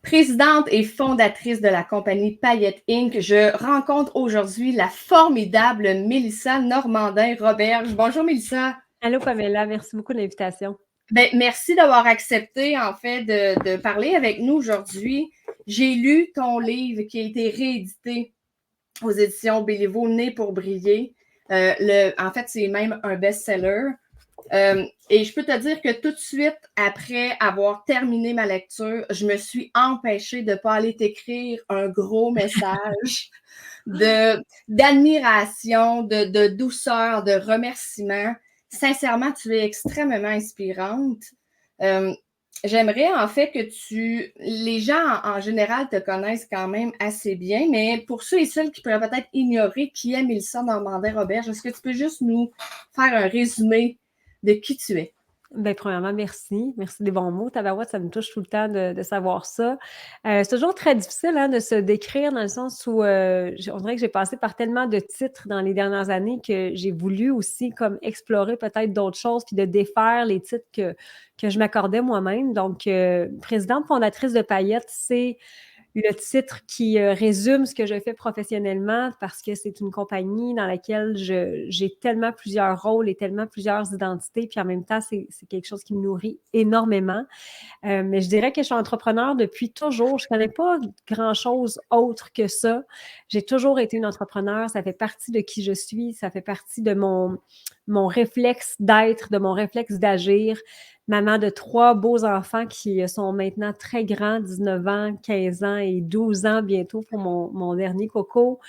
Présidente et fondatrice de la compagnie Payette Inc., je rencontre aujourd'hui la formidable Mélissa Normandin-Roberge. Bonjour Mélissa. Allô Pamela, merci beaucoup de l'invitation. Ben, merci d'avoir accepté en fait de parler avec nous aujourd'hui. J'ai lu ton livre qui a été réédité aux éditions Béliveau, Né pour briller. En fait, c'est même un best-seller. Et je peux te dire que tout de suite, après avoir terminé ma lecture, je me suis empêchée de ne pas aller t'écrire un gros message d'admiration, de douceur, de remerciement. Sincèrement, tu es extrêmement inspirante. Euh, J'aimerais en fait que les gens en général te connaissent quand même assez bien, mais pour ceux et celles qui pourraient peut-être ignorer qui est Mélissa Normandin-Roberge, est-ce que tu peux juste nous faire un résumé de qui tu es? Premièrement, merci. Merci des bons mots. Tabarouette, ça me touche tout le temps de savoir ça. C'est toujours très difficile de se décrire dans le sens où on dirait que j'ai passé par tellement de titres dans les dernières années que j'ai voulu aussi comme explorer peut-être d'autres choses puis de défaire les titres que je m'accordais moi-même. Donc, présidente fondatrice de Payette, c'est le titre qui résume ce que je fais professionnellement parce que c'est une compagnie dans laquelle j'ai tellement plusieurs rôles et tellement plusieurs identités, puis en même temps, c'est quelque chose qui me nourrit énormément. Mais je dirais que je suis entrepreneur depuis toujours. Je ne connais pas grand-chose autre que ça. J'ai toujours été une entrepreneur. Ça fait partie de qui je suis. Ça fait partie de mon réflexe d'être, de mon réflexe d'agir. Maman de 3 beaux enfants qui sont maintenant très grands, 19 ans, 15 ans et 12 ans bientôt pour mon dernier coco.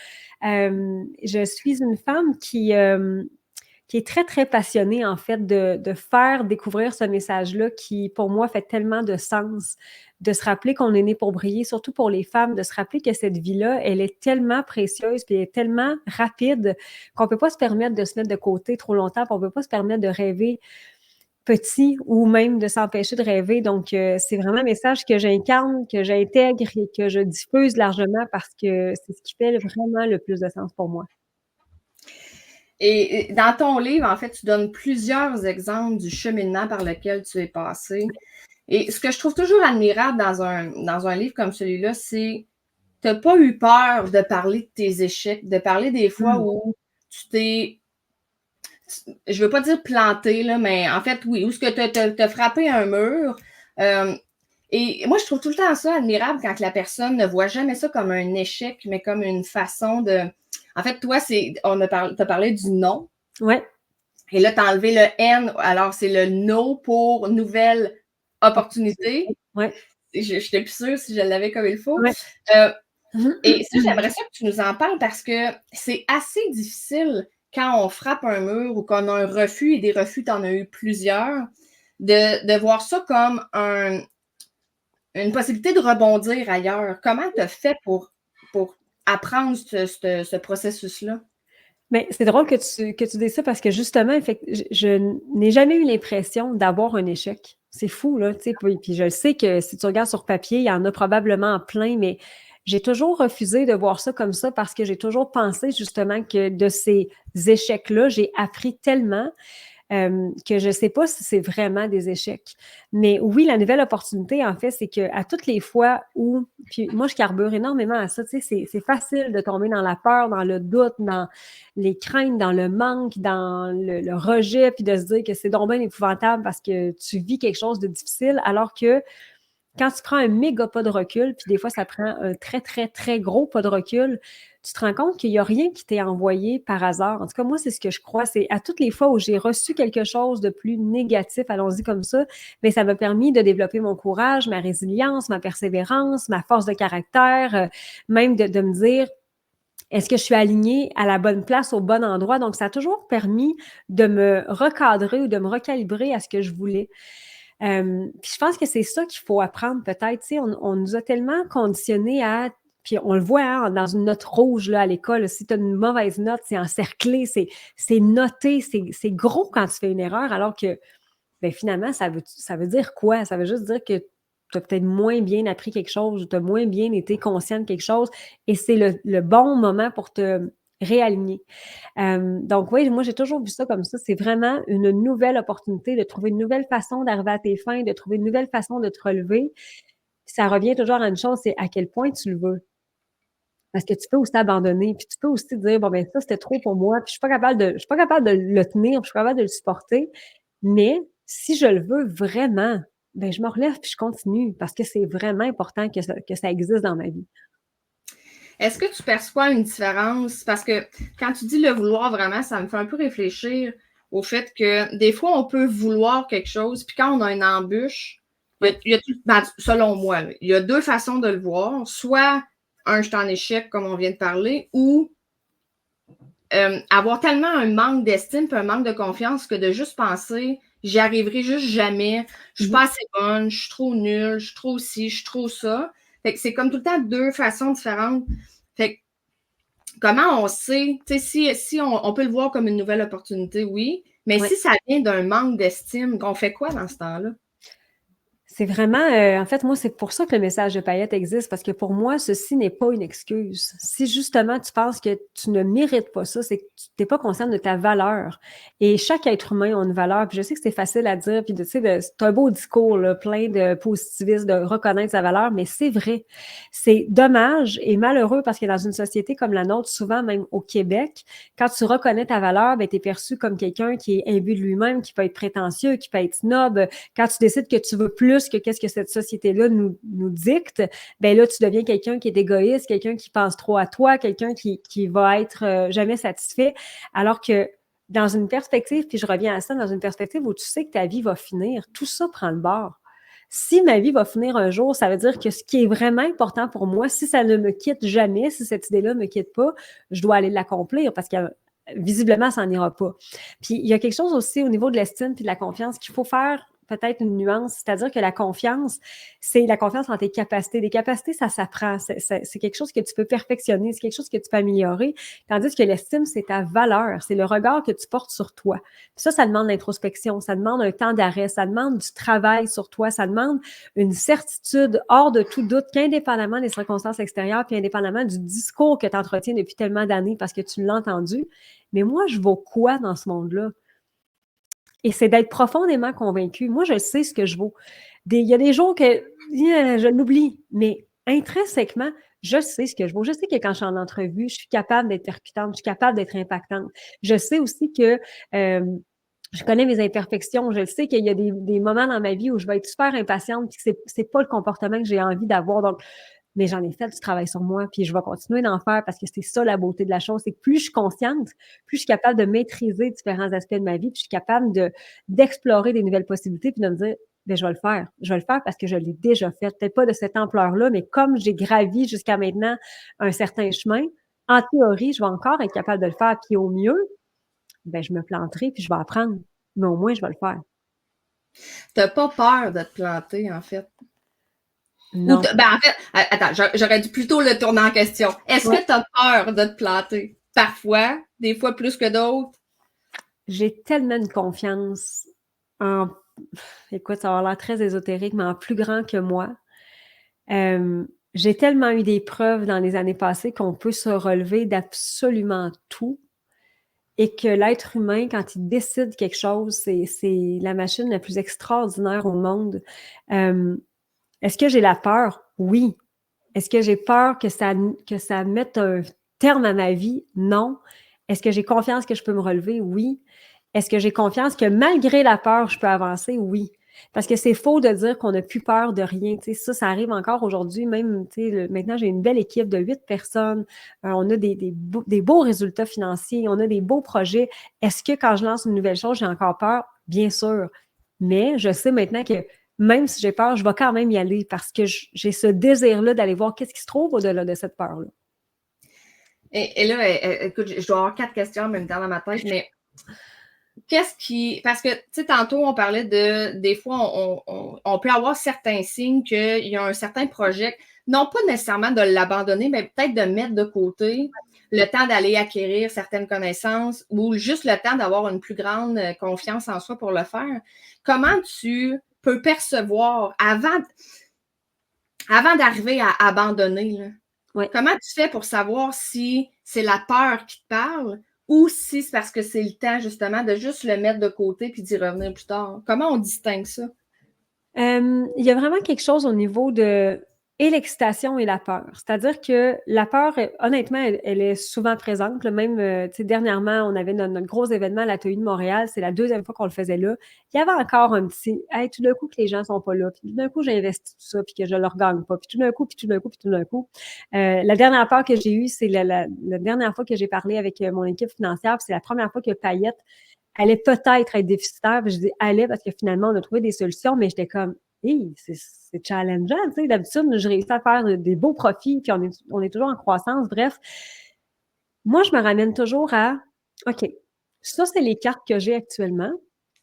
Je suis une femme qui est très, très passionnée, en fait, de faire découvrir ce message-là qui, pour moi, fait tellement de sens, de se rappeler qu'on est né pour briller, surtout pour les femmes, de se rappeler que cette vie-là, elle est tellement précieuse puis elle est tellement rapide qu'on ne peut pas se permettre de se mettre de côté trop longtemps, puis on ne peut pas se permettre de rêver petit ou même de s'empêcher de rêver. Donc, c'est vraiment un message que j'incarne, que j'intègre et que je diffuse largement parce que c'est ce qui fait vraiment le plus de sens pour moi. Et dans ton livre, en fait, tu donnes plusieurs exemples du cheminement par lequel tu es passé. Et ce que je trouve toujours admirable dans un livre comme celui-là, c'est que tu n'as pas eu peur de parler de tes échecs, de parler des fois où tu t'es, je veux pas dire planté, là, mais en fait, oui, où ce que tu as frappé un mur. Euh, et moi, je trouve tout le temps ça admirable quand la personne ne voit jamais ça comme un échec, mais comme une façon de. En fait, toi, t'as parlé du non. Ouais. Et là, tu as enlevé le N. Alors, c'est le no pour nouvelle opportunité. Ouais. Je n'étais plus sûre si je l'avais comme il faut. Ouais. Et ça, j'aimerais ça que tu nous en parles parce que c'est assez difficile quand on frappe un mur ou qu'on a un refus, et des refus, tu en as eu plusieurs, de voir ça comme une possibilité de rebondir ailleurs. Comment tu as fait pour apprendre ce processus-là? Mais c'est drôle que tu dises ça parce que justement, je n'ai jamais eu l'impression d'avoir un échec. C'est fou, là, tu sais. Puis je sais que si tu regardes sur papier, il y en a probablement plein, mais j'ai toujours refusé de voir ça comme ça parce que j'ai toujours pensé justement que de ces échecs-là, j'ai appris tellement. Que je ne sais pas si c'est vraiment des échecs. Mais oui, la nouvelle opportunité, en fait, c'est qu'à toutes les fois où, puis moi, je carbure énormément à ça, tu sais, c'est facile de tomber dans la peur, dans le doute, dans les craintes, dans le manque, dans le rejet, puis de se dire que c'est donc bien épouvantable parce que tu vis quelque chose de difficile, alors que quand tu prends un méga pas de recul, puis des fois, ça prend un très, très, très gros pas de recul, tu te rends compte qu'il n'y a rien qui t'est envoyé par hasard. En tout cas, moi, c'est ce que je crois. C'est à toutes les fois où j'ai reçu quelque chose de plus négatif, allons-y comme ça, mais ça m'a permis de développer mon courage, ma résilience, ma persévérance, ma force de caractère, même de me dire, est-ce que je suis alignée à la bonne place, au bon endroit? Donc, ça a toujours permis de me recadrer ou de me recalibrer à ce que je voulais. Puis je pense que c'est ça qu'il faut apprendre peut-être. Tu sais, on nous a tellement conditionnés à. Puis on le voit dans une note rouge là, à l'école. Si tu as une mauvaise note, c'est encerclé, c'est noté, c'est gros quand tu fais une erreur, alors que finalement, ça veut dire quoi? Ça veut juste dire que tu as peut-être moins bien appris quelque chose ou tu as moins bien été conscient de quelque chose et c'est le bon moment pour te réaligner. Donc oui, moi, j'ai toujours vu ça comme ça. C'est vraiment une nouvelle opportunité de trouver une nouvelle façon d'arriver à tes fins, de trouver une nouvelle façon de te relever. ça revient toujours à une chose, c'est à quel point tu le veux. Parce que tu peux aussi abandonner, puis tu peux aussi dire, bon, ben ça, c'était trop pour moi, puis je suis pas capable de le tenir, puis je suis pas capable de le supporter. Mais si je le veux vraiment, ben je me relève puis je continue parce que c'est vraiment important que ça existe dans ma vie. Est-ce que tu perçois une différence? Parce que quand tu dis le vouloir vraiment, ça me fait un peu réfléchir au fait que des fois, on peut vouloir quelque chose, puis quand on a une embûche, selon moi, là, il y a deux façons de le voir. Soit je suis en échec, comme on vient de parler, ou avoir tellement un manque d'estime et un manque de confiance que de juste penser j'y arriverai juste jamais, je suis pas assez bonne, je suis trop nulle, je suis trop ci, je suis trop ça. Fait que c'est comme tout le temps deux façons différentes. Fait que comment on sait, tu sais, si on peut le voir comme une nouvelle opportunité, oui, mais si ça vient d'un manque d'estime, on fait quoi dans ce temps-là? C'est vraiment, en fait, moi, c'est pour ça que le message de paillettes existe, parce que pour moi, ceci n'est pas une excuse. Si justement tu penses que tu ne mérites pas ça, c'est que tu n'es pas consciente de ta valeur. Et chaque être humain a une valeur. Puis je sais que c'est facile à dire, puis tu sais, c'est un beau discours, là, plein de positivisme, de reconnaître sa valeur, mais c'est vrai. C'est dommage et malheureux parce que dans une société comme la nôtre, souvent même au Québec, quand tu reconnais ta valeur, ben, tu es perçu comme quelqu'un qui est imbu de lui-même, qui peut être prétentieux, qui peut être snob. Quand tu décides que tu veux plus que qu'est-ce que cette société-là nous dicte, ben là, tu deviens quelqu'un qui est égoïste, quelqu'un qui pense trop à toi, quelqu'un qui va être jamais satisfait, alors que dans une perspective, puis je reviens à ça, dans une perspective où tu sais que ta vie va finir, tout ça prend le bord. Si ma vie va finir un jour, ça veut dire que ce qui est vraiment important pour moi, si ça ne me quitte jamais, si cette idée-là ne me quitte pas, je dois aller l'accomplir parce que visiblement, ça n'ira pas. Puis il y a quelque chose aussi au niveau de l'estime puis de la confiance qu'il faut faire peut-être une nuance, c'est-à-dire que la confiance, c'est la confiance en tes capacités. Les capacités, ça s'apprend. C'est quelque chose que tu peux perfectionner, c'est quelque chose que tu peux améliorer. Tandis que l'estime, c'est ta valeur, c'est le regard que tu portes sur toi. Puis ça demande l'introspection, ça demande un temps d'arrêt, ça demande du travail sur toi, ça demande une certitude hors de tout doute qu'indépendamment des circonstances extérieures, puis indépendamment du discours que tu entretiens depuis tellement d'années parce que tu l'as entendu, mais moi, je vaux quoi dans ce monde-là? Et c'est d'être profondément convaincu. Moi, je sais ce que je vaux. Il y a des jours que je l'oublie, mais intrinsèquement, je sais ce que je vaux. Je sais que quand je suis en entrevue, je suis capable d'être percutante, je suis capable d'être impactante. Je sais aussi que je connais mes imperfections. Je sais qu'il y a des moments dans ma vie où je vais être super impatiente, puis que c'est pas le comportement que j'ai envie d'avoir. Donc, mais j'en ai fait du travail sur moi, puis je vais continuer d'en faire parce que c'est ça la beauté de la chose, c'est que plus je suis consciente, plus je suis capable de maîtriser différents aspects de ma vie, puis je suis capable d'explorer des nouvelles possibilités, puis de me dire, ben, je vais le faire. Je vais le faire parce que je l'ai déjà fait. Peut-être pas de cette ampleur-là, mais comme j'ai gravi jusqu'à maintenant un certain chemin, en théorie, je vais encore être capable de le faire. Puis au mieux, ben, je me planterai, puis je vais apprendre. Mais au moins, je vais le faire. T'as pas peur de te planter, en fait? Non. En fait, attends, j'aurais dû plutôt le tourner en question. Est-ce que tu as peur de te planter? Parfois, des fois plus que d'autres? J'ai tellement de confiance en, écoute, ça va avoir l'air très ésotérique, mais en plus grand que moi. J'ai tellement eu des preuves dans les années passées qu'on peut se relever d'absolument tout et que l'être humain, quand il décide quelque chose, c'est la machine la plus extraordinaire au monde. Est-ce que j'ai la peur? Oui. Est-ce que j'ai peur que ça mette un terme à ma vie? Non. Est-ce que j'ai confiance que je peux me relever? Oui. Est-ce que j'ai confiance que malgré la peur, je peux avancer? Oui. Parce que c'est faux de dire qu'on n'a plus peur de rien. Tu sais, ça arrive encore aujourd'hui. Même, tu sais, maintenant, j'ai une belle équipe de 8 personnes. On a des beaux résultats financiers. On a des beaux projets. Est-ce que quand je lance une nouvelle chose, j'ai encore peur? Bien sûr. Mais je sais maintenant que même si j'ai peur, je vais quand même y aller parce que j'ai ce désir-là d'aller voir qu'est-ce qui se trouve au-delà de cette peur-là. Et là, écoute, je dois avoir 4 questions en même temps dans ma tête, mais parce que, tu sais, tantôt, on parlait des fois, on peut avoir certains signes qu'il y a un certain projet, non pas nécessairement de l'abandonner, mais peut-être de mettre de côté le temps d'aller acquérir certaines connaissances ou juste le temps d'avoir une plus grande confiance en soi pour le faire. Comment tu peux percevoir avant d'arriver à abandonner, là, Ouais. comment tu fais pour savoir si c'est la peur qui te parle ou si c'est parce que c'est le temps, justement, de juste le mettre de côté puis d'y revenir plus tard? Comment on distingue ça? Il y a vraiment quelque chose au niveau de et l'excitation et la peur. C'est-à-dire que la peur, honnêtement, elle est souvent présente. Là. Même, dernièrement, on avait notre gros événement à l'Atelier de Montréal. C'est la deuxième fois qu'on le faisait là. Il y avait encore un petit hey, tout d'un coup que les gens sont pas là. Puis tout d'un coup, j'investis tout ça, puis que je leur gagne pas. Puis tout d'un coup, puis tout d'un coup, puis tout d'un coup. La dernière peur que j'ai eue, c'est la dernière fois que j'ai parlé avec mon équipe financière. Puis c'est la première fois que Payette allait peut-être être déficitaire. Puis je dis allait parce que finalement, on a trouvé des solutions, mais j'étais comme hey, c'est challengeant, tu sais. D'habitude, je réussis à faire des beaux profits, puis on est toujours en croissance. Bref, moi, je me ramène toujours à OK, ça, c'est les cartes que j'ai actuellement.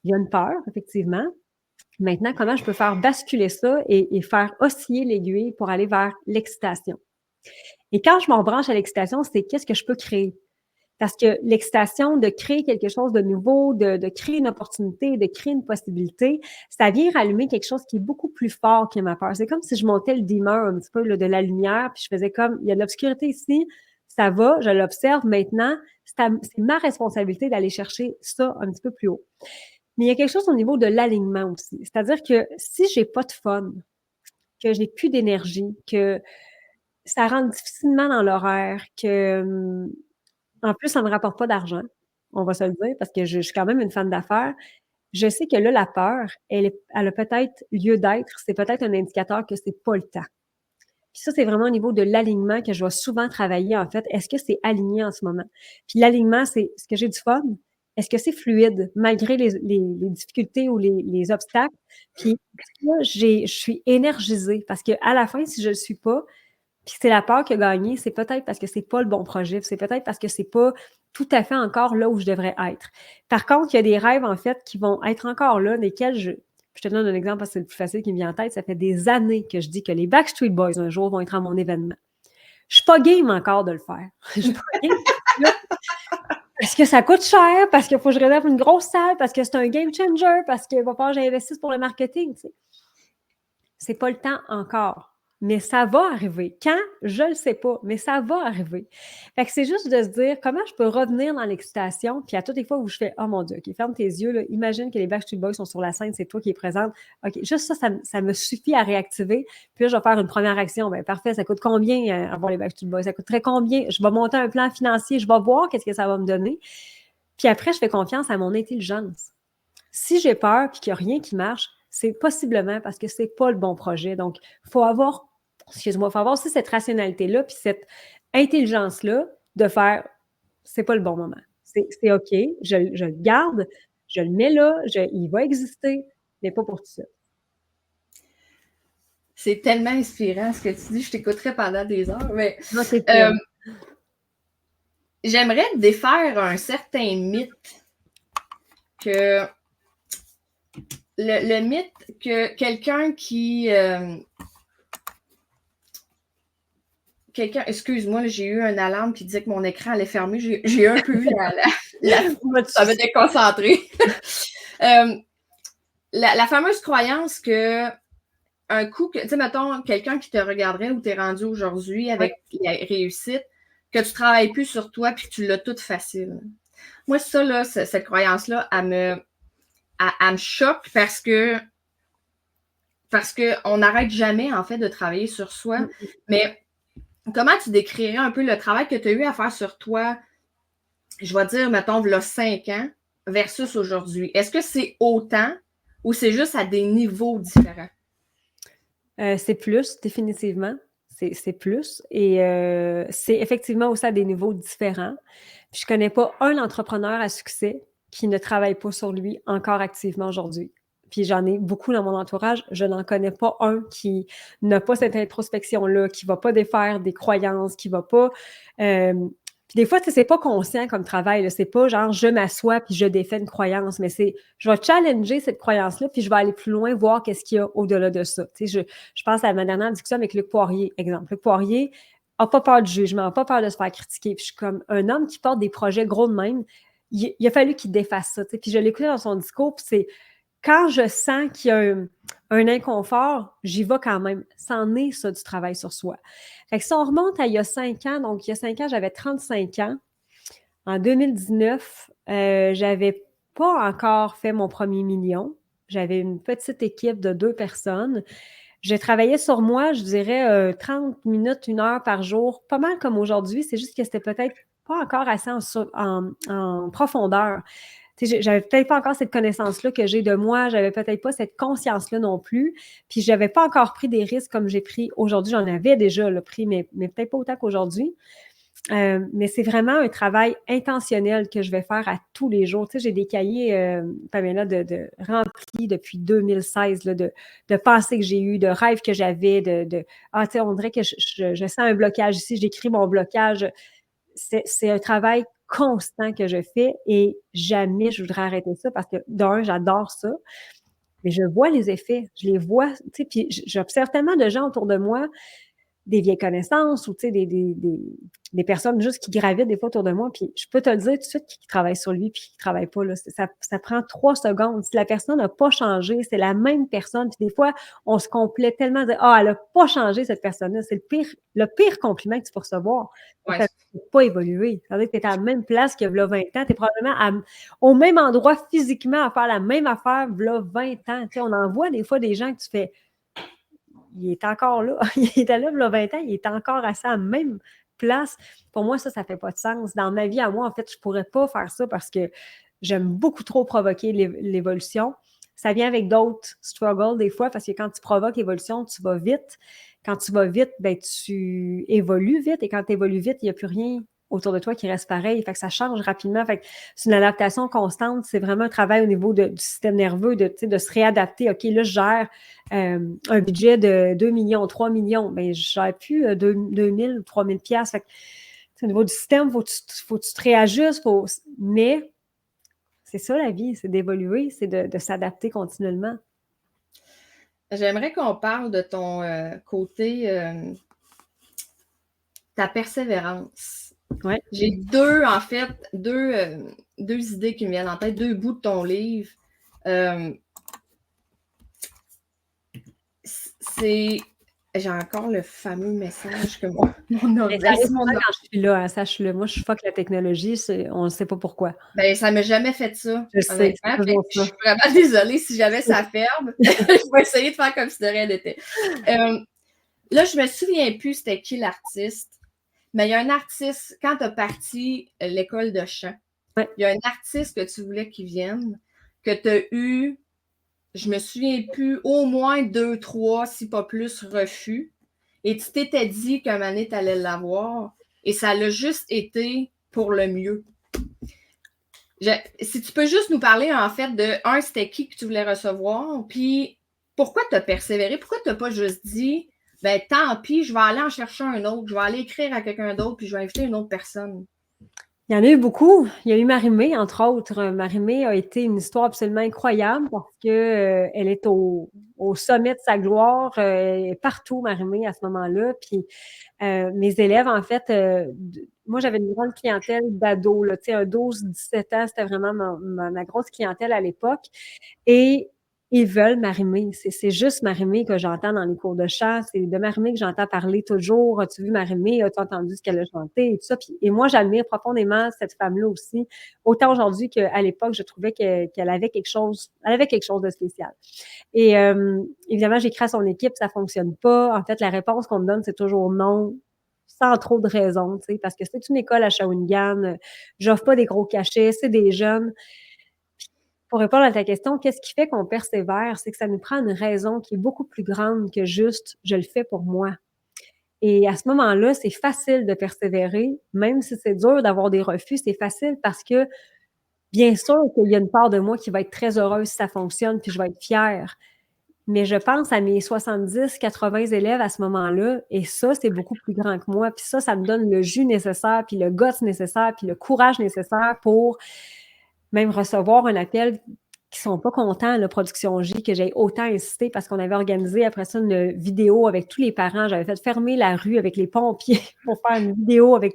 Il y a une peur, effectivement. Maintenant, comment je peux faire basculer ça et faire osciller l'aiguille pour aller vers l'excitation? Et quand je m'en branche à l'excitation, c'est qu'est-ce que je peux créer? Parce que l'excitation de créer quelque chose de nouveau, de créer une opportunité, de créer une possibilité, ça vient rallumer quelque chose qui est beaucoup plus fort que ma peur. C'est comme si je montais le dimmer un petit peu là, de la lumière, puis je faisais comme, il y a de l'obscurité ici, ça va, je l'observe maintenant, c'est ma responsabilité d'aller chercher ça un petit peu plus haut. Mais il y a quelque chose au niveau de l'alignement aussi. C'est-à-dire que si j'ai pas de fun, que j'ai plus d'énergie, que ça rentre difficilement dans l'horaire, que en plus, ça me rapporte pas d'argent, on va se le dire, parce que je suis quand même une femme d'affaires. Je sais que là, la peur, elle a peut-être lieu d'être, c'est peut-être un indicateur que c'est pas le temps. Puis ça, c'est vraiment au niveau de l'alignement que je vais souvent travailler, en fait. Est-ce que c'est aligné en ce moment? Puis l'alignement, c'est est-ce que j'ai du fun? Est-ce que c'est fluide malgré les difficultés ou les obstacles? Puis est-ce que je suis énergisée? Parce qu'à la fin, si je le suis pas, puis c'est la peur qui a gagné, c'est peut-être parce que c'est pas le bon projet, c'est peut-être parce que c'est pas tout à fait encore là où je devrais être. Par contre, il y a des rêves, en fait, qui vont être encore là, lesquels je te donne un exemple parce que c'est le plus facile qui me vient en tête. Ça fait des années que je dis que les Backstreet Boys, un jour, vont être à mon événement. Je suis pas game encore de le faire. Je suis pas game. Parce que ça coûte cher, parce qu'il faut que je réserve une grosse salle, parce que c'est un game changer, parce qu'il va falloir que j'investisse pour le marketing, tu sais. C'est pas le temps encore. Mais ça va arriver. Quand? Je le sais pas, mais ça va arriver. Fait que c'est juste de se dire comment je peux revenir dans l'excitation, puis à toutes les fois où je fais « Oh mon Dieu, OK, ferme tes yeux, là, imagine que les Backstreet Boys sont sur la scène, c'est toi qui es présente. OK, juste ça me suffit à réactiver. Puis là, je vais faire une première action. Ben parfait, ça coûte combien avoir les Backstreet Boys? Ça coûterait combien? Je vais monter un plan financier, je vais voir qu'est-ce que ça va me donner. Puis après, je fais confiance à mon intelligence. Si j'ai peur puis qu'il n'y a rien qui marche, c'est possiblement parce que c'est pas le bon projet. Donc, il faut avoir aussi cette rationalité-là puis cette intelligence-là de faire c'est pas le bon moment. C'est OK, je le garde, je le mets là, il va exister, mais pas pour tout ça. C'est tellement inspirant ce que tu dis, je t'écouterais pendant des heures, mais Non, c'est j'aimerais défaire un certain mythe que le mythe que quelqu'un qui excuse-moi, j'ai eu une alarme qui disait que mon écran allait fermer. J'ai un peu eu ça m'a déconcentré. La fameuse croyance que un coup, tu sais, mettons, quelqu'un qui te regarderait où tu es rendu aujourd'hui avec la réussite, que tu ne travailles plus sur toi puis que tu l'as toute facile. Moi, ça, là, cette croyance-là, elle me choque parce qu'on n'arrête jamais, en fait, de travailler sur soi. Mais comment tu décrirais un peu le travail que tu as eu à faire sur toi, je vais dire, mettons, il y a 5 ans versus aujourd'hui? Est-ce que c'est autant ou c'est juste à des niveaux différents? C'est plus, définitivement. C'est plus. Et c'est effectivement aussi à des niveaux différents. Puis je connais pas un entrepreneur à succès qui ne travaille pas sur lui encore activement aujourd'hui. Puis j'en ai beaucoup dans mon entourage. Je n'en connais pas un qui n'a pas cette introspection-là, qui va pas défaire des croyances, qui va pas... puis des fois, c'est pas conscient comme travail. C'est pas genre je m'assois puis je défais une croyance, mais c'est je vais challenger cette croyance-là puis je vais aller plus loin, voir qu'est-ce qu'il y a au-delà de ça. Tu sais, je pense à ma dernière discussion avec Luc Poirier, exemple. Luc Poirier n'a pas peur du jugement, n'a pas peur de se faire critiquer. Puis je suis comme un homme qui porte des projets gros de même, il a fallu qu'il défasse ça. Tu sais. Puis je l'écoutais dans son discours, puis c'est quand je sens qu'il y a un inconfort, j'y vais quand même. C'en est ça du travail sur soi. Fait que si on remonte à il y a 5 ans, donc il y a 5 ans, j'avais 35 ans. En 2019, j'avais pas encore fait mon premier million. J'avais une petite équipe de 2 personnes. J'ai travaillé sur moi, je dirais, 30 minutes, 1 heure par jour, pas mal comme aujourd'hui. C'est juste que c'était peut-être pas encore assez en profondeur. Tu sais, j'avais peut-être pas encore cette connaissance-là que j'ai de moi, j'avais peut-être pas cette conscience-là non plus, puis j'avais pas encore pris des risques comme j'ai pris aujourd'hui. J'en avais déjà là, pris, mais peut-être pas autant qu'aujourd'hui. Mais c'est vraiment un travail intentionnel que je vais faire à tous les jours. Tu sais, j'ai des cahiers, Pamela, remplis depuis 2016 là, de pensées que j'ai eues, de rêves que j'avais, tu sais, on dirait que je sens un blocage ici, j'écris mon blocage. C'est un travail constant que je fais et jamais je voudrais arrêter ça parce que, d'un, j'adore ça, mais je vois les effets, je les vois, tu sais, puis j'observe tellement de gens autour de moi, des vieilles connaissances ou, tu sais, des personnes juste qui gravitent des fois autour de moi, puis je peux te le dire tout de suite qui travaille sur lui puis qui travaille pas, là. Ça prend 3 secondes. Si la personne n'a pas changé, c'est la même personne, puis des fois, on se complaît tellement de: «Ah, elle a pas changé cette personne-là». C'est le pire compliment que tu peux recevoir. Ouais. Ça n'a pas évolué. Ça veut dire que tu es à la même place qu'il y a v'là 20 ans. Tu es probablement au même endroit physiquement à faire la même affaire v'là 20 ans. Tu sais, on en voit des fois des gens que tu fais: «Il est encore là. Il était là v'là 20 ans, il est encore à sa même place». Pour moi, ça fait pas de sens. Dans ma vie à moi, en fait, je pourrais pas faire ça parce que j'aime beaucoup trop provoquer l'évolution. Ça vient avec d'autres struggles des fois parce que quand tu provoques l'évolution, tu vas vite. Quand tu vas vite, ben, tu évolues vite et quand tu évolues vite, il n'y a plus rien autour de toi qui reste pareil. Fait que ça change rapidement. Fait que c'est une adaptation constante. C'est vraiment un travail au niveau du système nerveux de se réadapter. OK, là, je gère un budget de 2 millions, 3 millions. Ben, je gère plus 2 000 ou 3 000 piastres. Fait que, au niveau du système, faut que tu te réajustes. Mais c'est ça la vie, c'est d'évoluer, c'est de s'adapter continuellement. J'aimerais qu'on parle de ton côté, ta persévérance. Ouais. J'ai deux idées qui me viennent en tête, 2 bouts de ton livre. J'ai encore le fameux message que mon organisme. Quand je suis là, hein, sache-le. Moi, je fuck la technologie, on ne sait pas pourquoi. Ben, ça ne m'a jamais fait ça. Je sais, c'est toujours je ça. suis vraiment désolée si jamais ça ferme. Je vais essayer de faire comme si de rien n'était. Là, je me souviens plus c'était qui l'artiste, mais il y a un artiste, quand tu as parti l'école de chant, ouais. Il y a un artiste que tu voulais qu'il vienne, que tu as eu, je me souviens plus, au moins 2, 3, si pas plus, refus. Et tu t'étais dit qu'un moment donné, tu allais l'avoir. Et ça l'a juste été pour le mieux. Si tu peux juste nous parler, en fait, de, c'était qui que tu voulais recevoir, puis pourquoi tu as persévéré, pourquoi tu n'as pas juste dit, ben tant pis, je vais aller en chercher un autre, je vais aller écrire à quelqu'un d'autre, puis je vais inviter une autre personne. Il y en a eu beaucoup. Il y a eu Marie-Mé, entre autres. Marie-Mé a été une histoire absolument incroyable parce que elle est au sommet de sa gloire. Elle est partout, Marie-Mé, à ce moment-là. Puis mes élèves, en fait, moi, j'avais une grande clientèle d'ados, tu sais, un 12-17 ans, c'était vraiment ma grosse clientèle à l'époque. Et ils veulent Marie-Mé. C'est juste Marie-Mé que j'entends dans les cours de chant. C'est de Marie-Mé que j'entends parler toujours. As-tu vu Marie-Mé? As-tu entendu ce qu'elle a chanté? Et tout ça. Et moi, j'admire profondément cette femme-là aussi. Autant aujourd'hui qu'à l'époque, je trouvais qu'elle avait quelque chose, de spécial. Et évidemment, j'écris à son équipe, ça fonctionne pas. En fait, la réponse qu'on me donne, c'est toujours non, sans trop de raisons, tu sais, parce que c'est une école à Shawinigan. J'offre pas des gros cachets, c'est des jeunes. Pour répondre à ta question, qu'est-ce qui fait qu'on persévère? C'est que ça nous prend une raison qui est beaucoup plus grande que juste « je le fais pour moi ». Et à ce moment-là, c'est facile de persévérer, même si c'est dur d'avoir des refus, c'est facile parce que, bien sûr qu'il y a une part de moi qui va être très heureuse si ça fonctionne, puis je vais être fière. Mais je pense à mes 70, 80 élèves à ce moment-là, et ça, c'est beaucoup plus grand que moi. Puis ça me donne le jus nécessaire, puis le guts nécessaire, puis le courage nécessaire pour même recevoir un appel qui sont pas contents, la Production J, que j'ai autant insisté parce qu'on avait organisé après ça une vidéo avec tous les parents. J'avais fait fermer la rue avec les pompiers pour faire une vidéo avec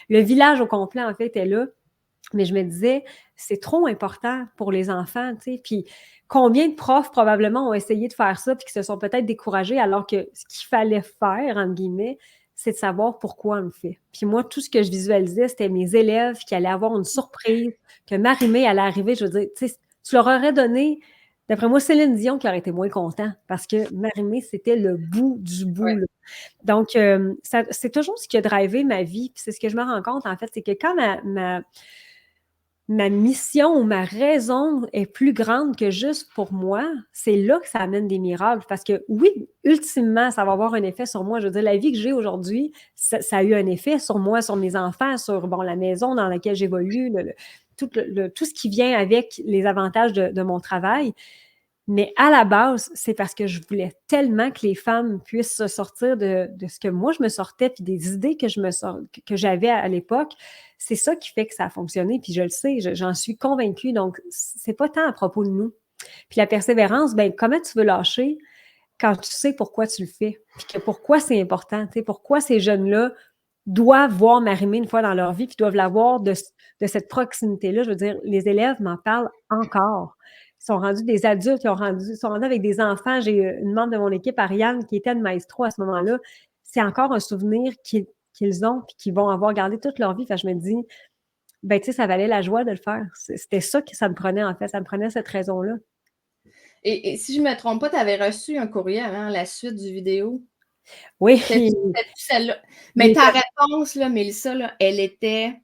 le village au complet, en fait, était là. Mais je me disais, c'est trop important pour les enfants, tu sais. Puis combien de profs probablement ont essayé de faire ça puis qui se sont peut-être découragés alors que ce qu'il fallait faire, entre guillemets, c'est de savoir pourquoi on le fait. Puis moi, tout ce que je visualisais, c'était mes élèves qui allaient avoir une surprise, que Marie-Mé allait arriver. Je veux dire, tu sais, tu leur aurais donné D'après moi, Céline Dion qui aurait été moins content parce que Marie-Mé, c'était le bout du bout. Ouais. Là. Donc, c'est toujours ce qui a drivé ma vie. Puis c'est ce que je me rends compte, en fait, c'est que quand ma mission ou ma raison est plus grande que juste pour moi, c'est là que ça amène des miracles. Parce que oui, ultimement, ça va avoir un effet sur moi. Je veux dire, la vie que j'ai aujourd'hui, ça a eu un effet sur moi, sur mes enfants, sur la maison dans laquelle j'évolue, tout ce qui vient avec les avantages de mon travail. Mais à la base, c'est parce que je voulais tellement que les femmes puissent se sortir de ce que moi je me sortais, puis des idées que j'avais à l'époque. C'est ça qui fait que ça a fonctionné, puis je le sais, j'en suis convaincue. Donc, c'est pas tant à propos de nous. Puis la persévérance, ben comment tu veux lâcher quand tu sais pourquoi tu le fais, puis que pourquoi c'est important, tu sais, pourquoi ces jeunes-là doivent voir Marie-Mé une fois dans leur vie, puis doivent la voir de cette proximité-là. Je veux dire, les élèves m'en parlent encore. Ils sont rendus des adultes, ils sont rendus avec des enfants. J'ai une membre de mon équipe, Ariane, qui était de maestro à ce moment-là. C'est encore un souvenir qu'ils ont puis qu'ils vont avoir gardé toute leur vie. Enfin, je me dis, ben, tu sais, ça valait la joie de le faire. C'était ça que ça me prenait, en fait. Ça me prenait cette raison-là. Et si je ne me trompe pas, tu avais reçu un courriel avant la suite du vidéo. Oui. C'était celle-là. Mais ta réponse, là, Mélissa, là, elle était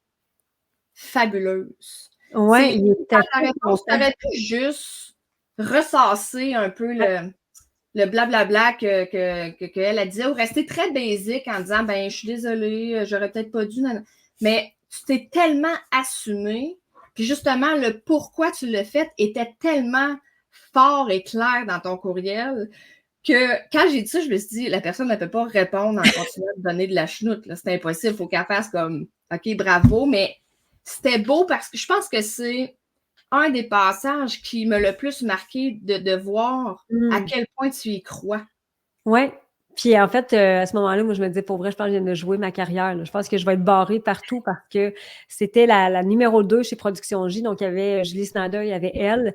fabuleuse. Oui, il était ta réponse, tu aurais pu juste ressasser un peu le blablabla qu'elle a dit, ou rester très basique en disant, ben, je suis désolée, j'aurais peut-être pas dû. Mais tu t'es tellement assumé, puis justement, le pourquoi tu l'as fait était tellement fort et clair dans ton courriel que quand j'ai dit ça, je me suis dit, la personne ne peut pas répondre en continuant de donner de la chenoute. C'est impossible, il faut qu'elle fasse comme, OK, bravo, mais c'était beau parce que je pense que c'est un des passages qui m'a le plus marqué de voir à quel point tu y crois. Oui. Puis en fait, à ce moment-là, moi, je me disais, pour vrai, je pense que je viens de jouer ma carrière. Là. Je pense que je vais être barrée partout parce que c'était la numéro 2 chez Production J. Donc, il y avait Julie Snyder, il y avait elle.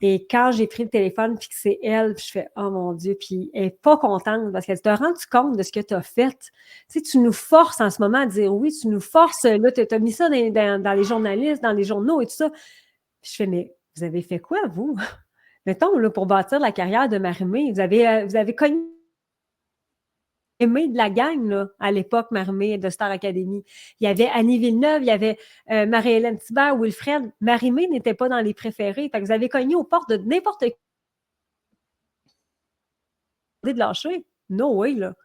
Et quand j'ai pris le téléphone, puis que c'est elle, puis je fais « Oh mon Dieu! » Puis elle n'est pas contente parce qu'elle te rend compte de ce que tu as fait. Tu sais, tu nous forces en ce moment à dire oui, tu nous forces, là, tu as mis ça dans les journalistes, dans les journaux et tout ça. Puis je fais « Mais vous avez fait quoi, vous? » Mettons, là, pour bâtir la carrière de Marie-Mé, vous avez connu de la gang, là, à l'époque, Marie-Mé de Star Academy. Il y avait Annie Villeneuve, il y avait Marie-Hélène Thibert, Wilfred. Marie-Mé n'était pas dans les préférés. Fait que vous avez cogné aux portes de n'importe qui de lâcher. No way, là.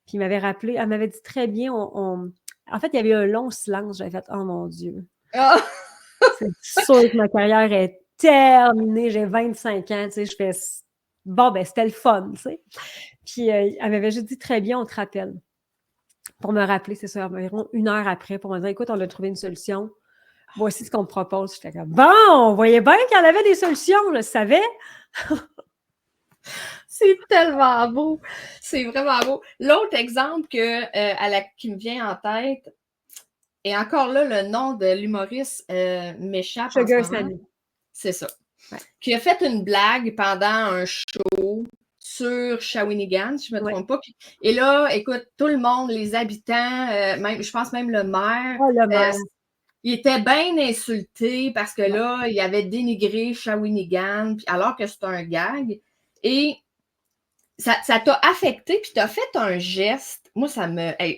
Puis il m'avait rappelé, elle m'avait dit très bien, en fait, il y avait un long silence. J'avais fait « Oh mon Dieu! Oh! » C'est sûr que ma carrière est terminée. J'ai 25 ans, tu sais, je fais « Bon, ben c'était le fun, tu sais. » Puis elle m'avait juste dit très bien, on te rappelle. Pour me rappeler, c'est ça, environ 1 heure après, pour me dire, écoute, on a trouvé une solution. Voici ce qu'on te propose. J'étais comme, bon, on voyait bien qu'il y en avait des solutions, je le savais. C'est tellement beau. C'est vraiment beau. L'autre exemple qui me vient en tête, et encore là, le nom de l'humoriste m'échappe en ce Sugar moment. Sammy. C'est ça. Ouais. Qui a fait une blague pendant un show sur Shawinigan, si je ne me trompe pas. Et là, écoute, tout le monde, les habitants, même, je pense même le maire, il était bien insulté parce que là, il avait dénigré Shawinigan, alors que c'est un gag. Et ça t'a affecté, puis tu as fait un geste. Moi,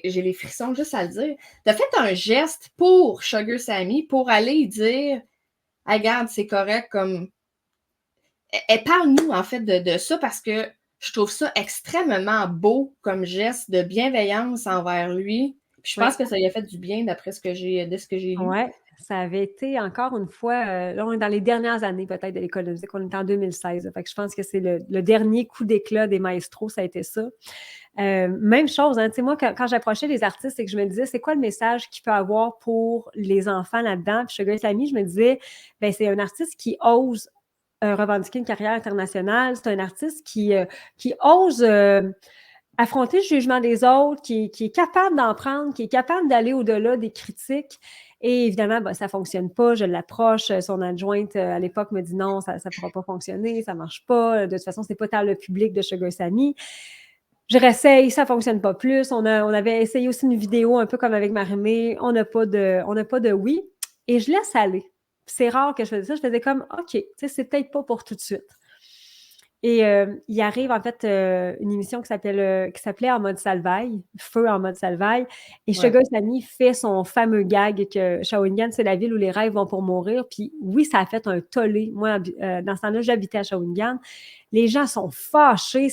j'ai les frissons juste à le dire. Tu as fait un geste pour Sugar Sammy pour aller dire hey, regarde, c'est correct, comme. Parle-nous, en fait, de ça parce que je trouve ça extrêmement beau comme geste de bienveillance envers lui. Puis je pense que ça lui a fait du bien d'après ce que j'ai lu. Oui, ça avait été encore une fois, là, on est dans les dernières années peut-être de l'école de musique, on est en 2016. Fait que je pense que c'est le dernier coup d'éclat des maestros, ça a été ça. Même chose, hein, tu sais, moi, quand j'approchais les artistes et que je me disais, c'est quoi le message qu'il peut avoir pour les enfants là-dedans? Puis Sugar Sammy, je me disais, ben c'est un artiste qui ose revendiquer une carrière internationale, c'est un artiste qui ose affronter le jugement des autres, qui est capable d'en prendre, qui est capable d'aller au-delà des critiques. Et évidemment, ben, ça ne fonctionne pas. Je l'approche. Son adjointe, à l'époque, me dit non, ça ne pourra pas fonctionner, ça ne marche pas. De toute façon, ce n'est pas tant le public de Sugar Sammy. Je réessaye, ça ne fonctionne pas plus. On avait essayé aussi une vidéo, un peu comme avec Marie-Mé. On n'a pas de oui. Et je laisse aller. C'est rare que je faisais ça. Je faisais comme, OK, c'est peut-être pas pour tout de suite. Et il arrive, en fait, une émission qui s'appelait En mode Salvaille, Feu en mode Salvaille. Et Ouais. Sugar Sammy fait son fameux gag que Shawinigan, c'est la ville où les rêves vont pour mourir. Puis oui, ça a fait un tollé. Moi, dans ce temps-là, j'habitais à Shawinigan. Les gens sont fâchés.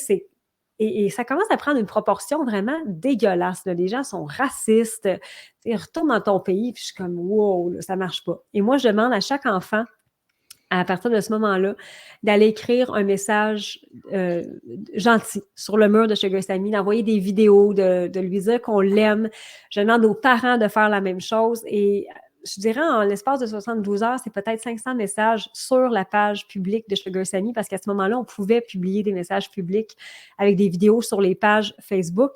Et ça commence à prendre une proportion vraiment dégueulasse, là. Les gens sont racistes. Ils retournent dans ton pays, puis je suis comme, wow, là, ça marche pas. Et moi, je demande à chaque enfant, à partir de ce moment-là, d'aller écrire un message gentil sur le mur de Sugar Sammy, d'envoyer des vidéos, de lui dire qu'on l'aime. Je demande aux parents de faire la même chose. Et je dirais, en l'espace de 72 heures, c'est peut-être 500 messages sur la page publique de Sugar Sammy, parce qu'à ce moment-là, on pouvait publier des messages publics avec des vidéos sur les pages Facebook.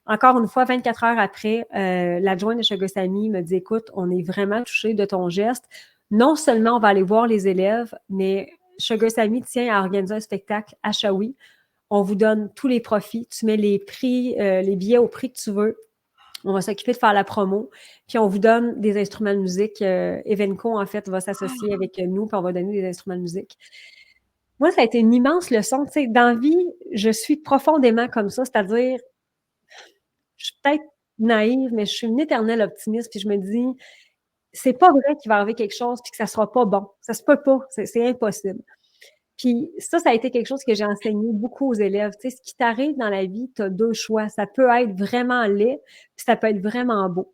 Encore une fois, 24 heures après, l'adjoint de Sugar Sammy me dit, écoute, on est vraiment touché de ton geste. Non seulement on va aller voir les élèves, mais Sugar Sammy tient à organiser un spectacle à Shawi. On vous donne tous les profits. Tu mets les prix, les billets au prix que tu veux. On va s'occuper de faire la promo. Puis on vous donne des instruments de musique. Evenco, en fait, va s'associer avec nous, puis on va donner des instruments de musique. Moi, ça a été une immense leçon. Tu sais, dans la vie, je suis profondément comme ça, c'est-à-dire, je suis peut-être naïve, mais je suis une éternelle optimiste, puis je me dis, c'est pas vrai qu'il va arriver quelque chose puis que ça sera pas bon. Ça se peut pas. C'est impossible. Puis ça a été quelque chose que j'ai enseigné beaucoup aux élèves. Tu sais, ce qui t'arrive dans la vie, tu as deux choix. Ça peut être vraiment laid, puis ça peut être vraiment beau.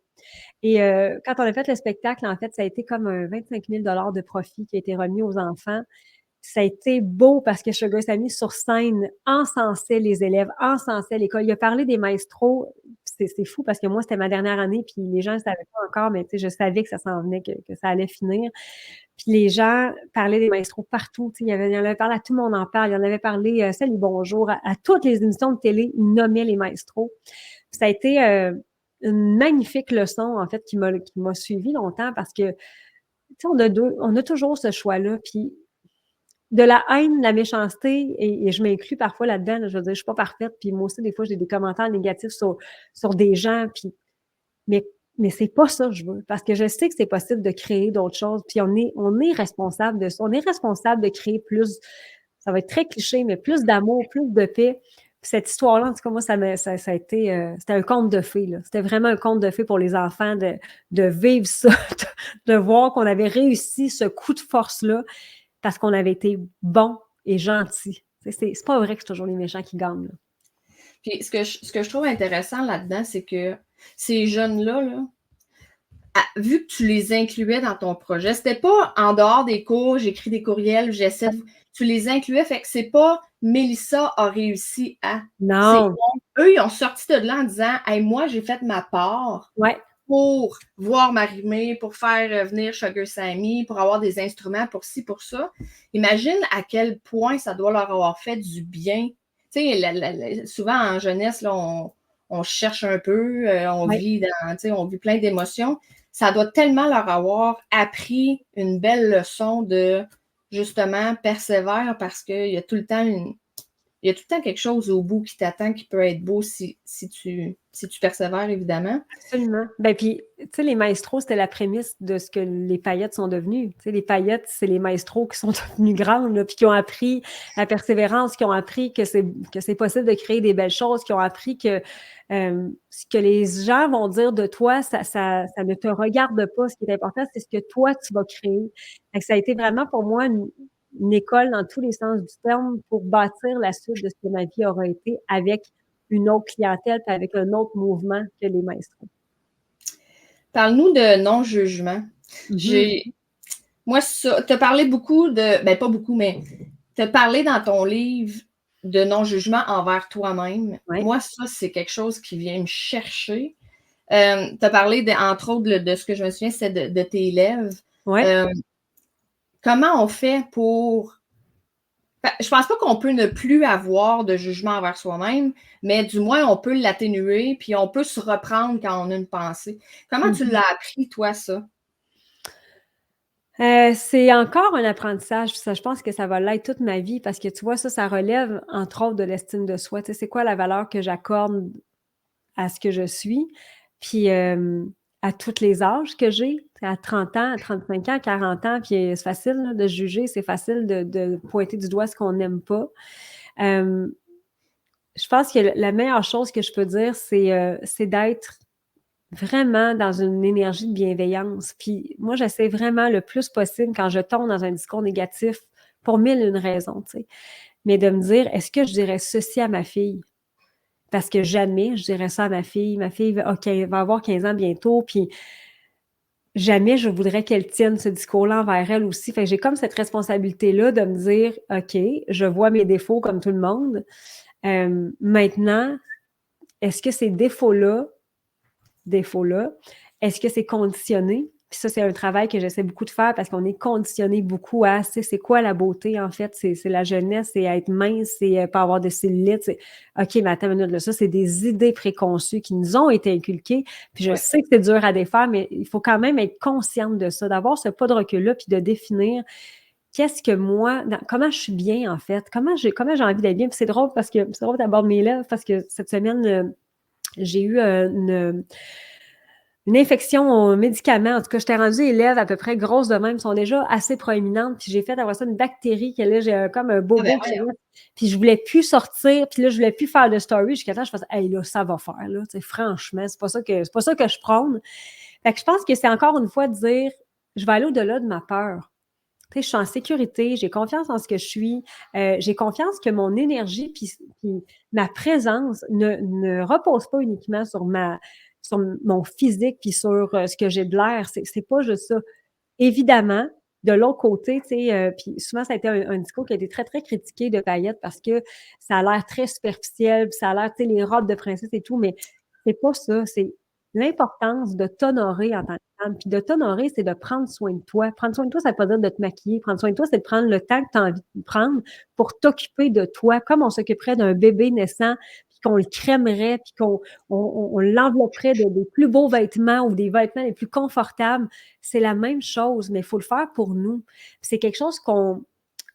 Et quand on a fait le spectacle, en fait, ça a été comme un 25 000 de profit qui a été remis aux enfants. Ça a été beau parce que Sugar Sammy, sur scène, encensait les élèves, encensait l'école. Il a parlé des maestros. C'est fou parce que moi, c'était ma dernière année, puis les gens ne savaient pas encore, mais je savais que ça s'en venait, que ça allait finir. Puis les gens parlaient des maestros partout. Il y en avait parlé à tout le monde en parle. Il y en avait parlé, salut, bonjour, à toutes les émissions de télé, ils nommaient les maestros. Puis ça a été une magnifique leçon, en fait, qui m'a suivi longtemps parce que, on a toujours ce choix-là. Puis de la haine, de la méchanceté, et je m'inclus parfois là-dedans, là, je veux dire, je suis pas parfaite, puis moi aussi, des fois, j'ai des commentaires négatifs sur des gens, puis, mais c'est pas ça que je veux, parce que je sais que c'est possible de créer d'autres choses, puis on est responsable de ça, on est responsable de créer plus, ça va être très cliché, mais plus d'amour, plus de paix. Puis cette histoire-là, en tout cas, moi, ça a été, c'était un conte de fées, là. C'était vraiment un conte de fées pour les enfants de vivre ça, de voir qu'on avait réussi ce coup de force-là, parce qu'on avait été bon et gentil. C'est pas vrai que c'est toujours les méchants qui gagnent, là. Puis ce que je trouve intéressant là-dedans, c'est que ces jeunes-là, là, vu que tu les incluais dans ton projet, c'était pas en dehors des cours, j'écris des courriels, tu les incluais, fait que c'est pas Mélissa a réussi à. Non. Eux, ils ont sorti de là en disant, hey, moi, j'ai fait ma part. Ouais. Pour voir Marie-Mé, pour faire venir Sugar Sammy, pour avoir des instruments pour ci, pour ça. Imagine à quel point ça doit leur avoir fait du bien. Tu sais, souvent en jeunesse, là, on cherche un peu, on vit plein d'émotions. Ça doit tellement leur avoir appris une belle leçon de, justement, persévère parce qu'il y a tout le temps il y a tout le temps quelque chose au bout qui t'attend qui peut être beau si tu persévères, évidemment. Absolument. Ben puis, tu sais, les maestros, c'était la prémisse de ce que les paillettes sont devenues. Tu sais, les paillettes, c'est les maestros qui sont devenus grandes, là, puis qui ont appris la persévérance, qui ont appris que c'est possible de créer des belles choses, qui ont appris que ce que les gens vont dire de toi, ça ne te regarde pas. Ce qui est important, c'est ce que toi, tu vas créer. Fait que ça a été vraiment pour moi une école dans tous les sens du terme pour bâtir la suite de ce que ma vie aura été avec une autre clientèle puis avec un autre mouvement que les maestros. Parle-nous de non-jugement. Mm-hmm. Moi, ça, tu as parlé beaucoup de, ben pas beaucoup, mais tu as parlé dans ton livre de non-jugement envers toi-même. Ouais. Moi, ça, c'est quelque chose qui vient me chercher. Tu as parlé, entre autres, de ce que je me souviens, c'est de tes élèves. Ouais. Comment on fait pour... Je pense pas qu'on peut ne plus avoir de jugement envers soi-même, mais du moins, on peut l'atténuer, puis on peut se reprendre quand on a une pensée. Comment tu l'as appris, toi, ça? C'est encore un apprentissage. Ça, je pense que ça va l'être toute ma vie parce que tu vois, ça relève entre autres de l'estime de soi. Tu sais, c'est quoi la valeur que j'accorde à ce que je suis? Puis à tous les âges que j'ai, à 30 ans, à 35 ans, 40 ans, puis c'est facile là, de juger, c'est facile de pointer du doigt ce qu'on n'aime pas. Je pense que la meilleure chose que je peux dire, c'est d'être vraiment dans une énergie de bienveillance. Puis moi, j'essaie vraiment le plus possible quand je tombe dans un discours négatif pour mille et une raisons, tu sais. Mais de me dire, est-ce que je dirais ceci à ma fille? Parce que jamais je dirais ça à ma fille. Ma fille va avoir 15 ans bientôt, puis jamais je voudrais qu'elle tienne ce discours-là envers elle aussi. Fait que j'ai comme cette responsabilité-là de me dire, OK, je vois mes défauts comme tout le monde. Maintenant, est-ce que ces défauts-là, est-ce que c'est conditionné? Puis ça, c'est un travail que j'essaie beaucoup de faire parce qu'on est conditionné beaucoup à, c'est quoi la beauté, en fait? C'est la jeunesse, c'est être mince, c'est pas avoir de cellulite. OK, mais attends une minute, là, ça, c'est des idées préconçues qui nous ont été inculquées. Puis je sais que c'est dur à défaire, mais il faut quand même être consciente de ça, d'avoir ce pas de recul-là, puis de définir qu'est-ce que moi, comment je suis bien, en fait? Comment j'ai envie d'être bien? Puis c'est drôle parce que c'est drôle d'aborder mes lèvres parce que cette semaine, j'ai eu une infection aux médicaments. En tout cas, j'étais rendue élève à peu près grosse de même, sont déjà assez proéminentes. Puis j'ai fait avoir ça une bactérie que là, j'ai comme un bobo qui reste. Puis je voulais plus sortir, puis là, je voulais plus faire de story. Jusqu'à temps, je faisais, hey, là, ça va faire, là. Tu sais, franchement, c'est pas ça que je prône. Fait que je pense que c'est encore une fois de dire, je vais aller au-delà de ma peur. Tu sais, je suis en sécurité, j'ai confiance en ce que je suis, j'ai confiance que mon énergie puis ma présence ne repose pas uniquement sur mon physique puis sur ce que j'ai de l'air. C'est pas juste ça. Évidemment, de l'autre côté, tu sais, puis souvent, ça a été un discours qui a été très, très critiqué de Payette parce que ça a l'air très superficiel, puis ça a l'air, tu sais, les robes de princesse et tout, mais c'est pas ça. C'est l'importance de t'honorer en tant que femme. Puis de t'honorer, c'est de prendre soin de toi. Prendre soin de toi, ça ne veut pas dire de te maquiller. Prendre soin de toi, c'est de prendre le temps que tu as envie de prendre pour t'occuper de toi, comme on s'occuperait d'un bébé naissant, puis qu'on le crèmerait, puis qu'on l'envelopperait des plus beaux vêtements ou des vêtements les plus confortables. C'est la même chose, mais il faut le faire pour nous. C'est quelque chose qu'on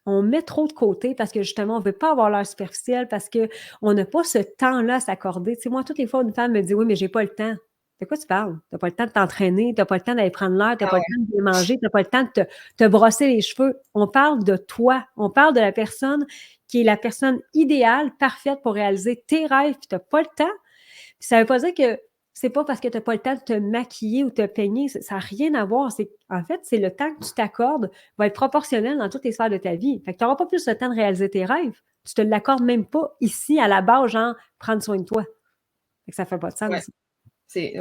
met trop de côté parce que justement, on ne veut pas avoir l'air superficiel parce qu'on n'a pas ce temps-là à s'accorder. Tu sais, moi, toutes les fois, une femme me dit oui, mais j'ai pas le temps. De quoi tu parles? Tu n'as pas le temps de t'entraîner, tu n'as pas le temps d'aller prendre l'air, tu n'as pas le temps de bien manger, tu n'as pas le temps de te brosser les cheveux. On parle de toi. On parle de la personne qui est la personne idéale, parfaite pour réaliser tes rêves, puis tu n'as pas le temps. Puis ça ne veut pas dire que c'est pas parce que tu n'as pas le temps de te maquiller ou te peigner. Ça n'a rien à voir. En fait, c'est le temps que tu t'accordes va être proportionnel dans toutes les sphères de ta vie. Fait que tu n'auras pas plus le temps de réaliser tes rêves. Tu te l'accordes même pas ici, à la base, genre, prendre soin de toi. Fait que ça fait pas de sens.